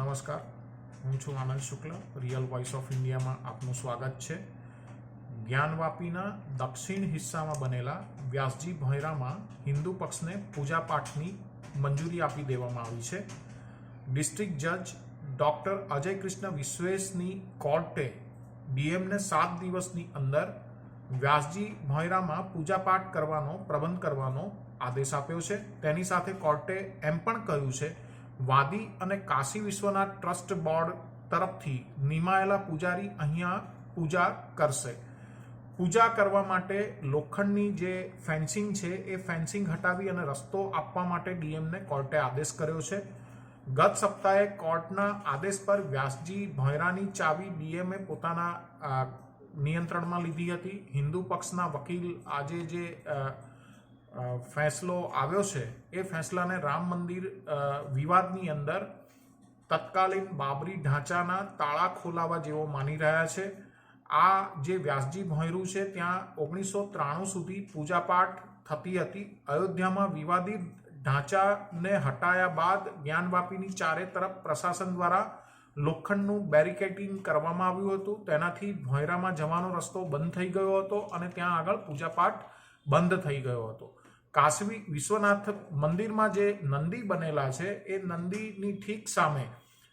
નમસ્કાર, હું છું આનંદ શુક્લ. રિયલ વોઇસ ઓફ ઇન્ડિયામાં આપનું સ્વાગત છે. જ્ઞાનવાપીના દક્ષિણ હિસ્સામાં બનેલા વ્યાસજી ભોંયરામાં હિન્દુ પક્ષને પૂજાપાઠની મંજૂરી આપી દેવામાં આવી છે. ડિસ્ટ્રિક્ટ જજ ડૉક્ટર અજય કૃષ્ણ વિશ્વેશની કોર્ટે ડીએમને 7 દિવસની અંદર વ્યાસજી ભોંયરામાં પૂજાપાઠ કરવાનો પ્રબંધ કરવાનો આદેશ આપ્યો છે. તેની સાથે કોર્ટે એમ પણ કહ્યું છે વાદી અને કાશી વિશ્વનાથ ટ્રસ્ટ બોર્ડ તરફથી નિમાયેલા પૂજારી અહીંયા પૂજા કરશે. પૂજા કરવા માટે લોખંડની જે ફેન્સિંગ છે એ ફેન્સિંગ હટાવી અને રસ્તો આપવા માટે ડીએમને કોર્ટે આદેશ કર્યો છે. ગત સપ્તાહે કોર્ટના આદેશ પર વ્યાસજી ભોંયરાની ચાવી ડીએમએ પોતાના નિયંત્રણમાં લીધી હતી. હિન્દુ પક્ષના વકીલ આજે જે ફેંસલો આવ્યો છે એ ફેંસલાને રામ મંદિર વિવાદની અંદર તત્કાલીન બાબરી ઢાંચાના તાળા ખોલાવા જેવો માની રહ્યા છે. આ જે વ્યાસજી ભોંયરું છે ત્યાં 1993 સુધી પૂજાપાઠ થતી હતી. અયોધ્યામાં વિવાદિત ઢાંચાને હટાયા બાદ જ્ઞાનવાપીની ચારે તરફ પ્રશાસન દ્વારા લોખંડનું બેરિકેડિંગ કરવામાં આવ્યું હતું. તેનાથી ભોંયરામાં જવાનો રસ્તો બંધ થઈ ગયો હતો અને ત્યાં આગળ પૂજાપાઠ બંધ થઈ ગયો હતો. કાશી વિશ્વનાથ મંદિરમાં જે નંદી બનેલા છે એ નંદીની ઠીક સામે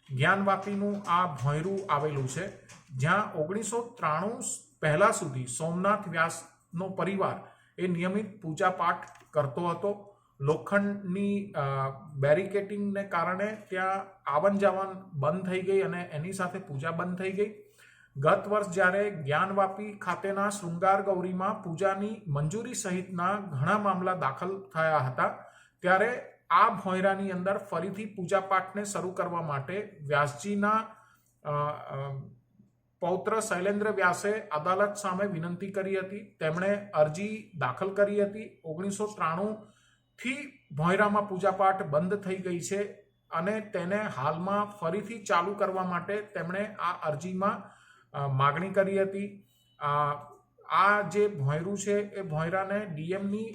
જ્ઞાનવાપીનું આ ભોંયરું આવેલું છે, જ્યાં 1993 પહેલા સુધી સોમનાથ વ્યાસનો પરિવાર એ નિયમિત પૂજાપાઠ કરતો હતો. લોખંડની બેરિકેડિંગને કારણે ત્યાં આવન જાવન બંધ થઈ ગઈ અને એની સાથે પૂજા બંધ થઈ ગઈ. ગત વર્ષ જ્યારે જ્ઞાનવાપી ખાતેના શૃંગાર ગૌરીમાં પૂજાની મંજૂરી સહિતના ઘણા મામલા દાખલ થયા હતા, ત્યારે આ ભોંયરાની અંદર ફરીથી પૂજાપાઠને શરૂ કરવા માટે વ્યાસજીના પૌત્ર શૈલેન્દ્ર વ્યાસે અદાલત સામે વિનંતી કરી હતી. તેમણે અરજી દાખલ કરી હતી. 1993થી ભોંયરામાં પૂજાપાઠ બંધ થઈ ગઈ છે અને તેને હાલમાં ફરીથી ચાલુ કરવા માટે તેમણે આ અરજીમાં માગણી કરી હતી. આ જે ભોંયરું છે એ ભોંયરાને ડીએમની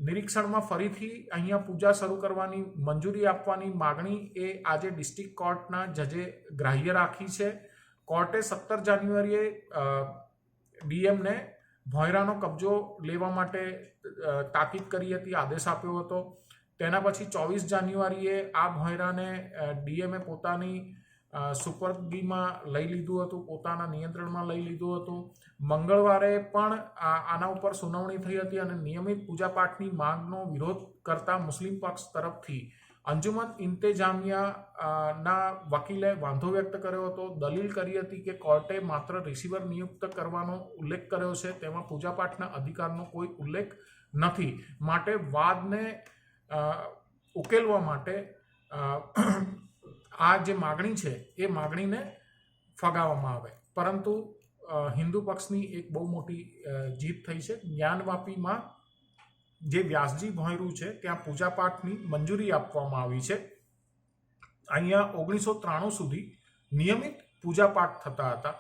નિરીક્ષણમાં ફરીથી અહીંયા પૂજા શરૂ કરવાની મંજૂરી આપવાની માગણી એ આજે ડિસ્ટ્રિક્ટ કોર્ટના જજે ગ્રાહ્ય રાખી છે. કોર્ટે 17 જાન્યુઆરીએ ડીએમને ભોંયરાનો કબજો લેવા માટે તાકીદ કરી હતી, આદેશ આપ્યો હતો. તેના પછી 24 જાન્યુઆરીએ આ ભોંયરાને ડીએમએ પોતાની સુપરદગીમાં લઈ લીધું હતું, પોતાના નિયંત્રણમાં લઈ લીધું હતું. મંગળવારે પણ આના ઉપર સુનાવણી થઈ હતી અને નિયમિત પૂજાપાઠની માંગનો વિરોધ કરતા મુસ્લિમ પક્ષ તરફથી અંજુમન ઇન્તેજામિયાના વકીલે વાંધો વ્યક્ત કર્યો હતો. દલીલ કરી હતી કે કોર્ટે માત્ર રિસીવર નિયુક્ત કરવાનો ઉલ્લેખ કર્યો છે, તેમાં પૂજાપાઠના અધિકારનો કોઈ ઉલ્લેખ નથી. માટે વાદને ઉકેલવા માટે આ જે માગણી છે એ માગણીને ફગાવવામાં આવે. પરંતુ હિન્દુ પક્ષની એક બહુ મોટી જીત થઈ છે. જ્ઞાનવાપીમાં જે વ્યાસજી ભોંયરું છે ત્યાં પૂજાપાઠની મંજૂરી આપવામાં આવી છે. અહીંયા 1993 સુધી નિયમિત પૂજાપાઠ થતા હતા.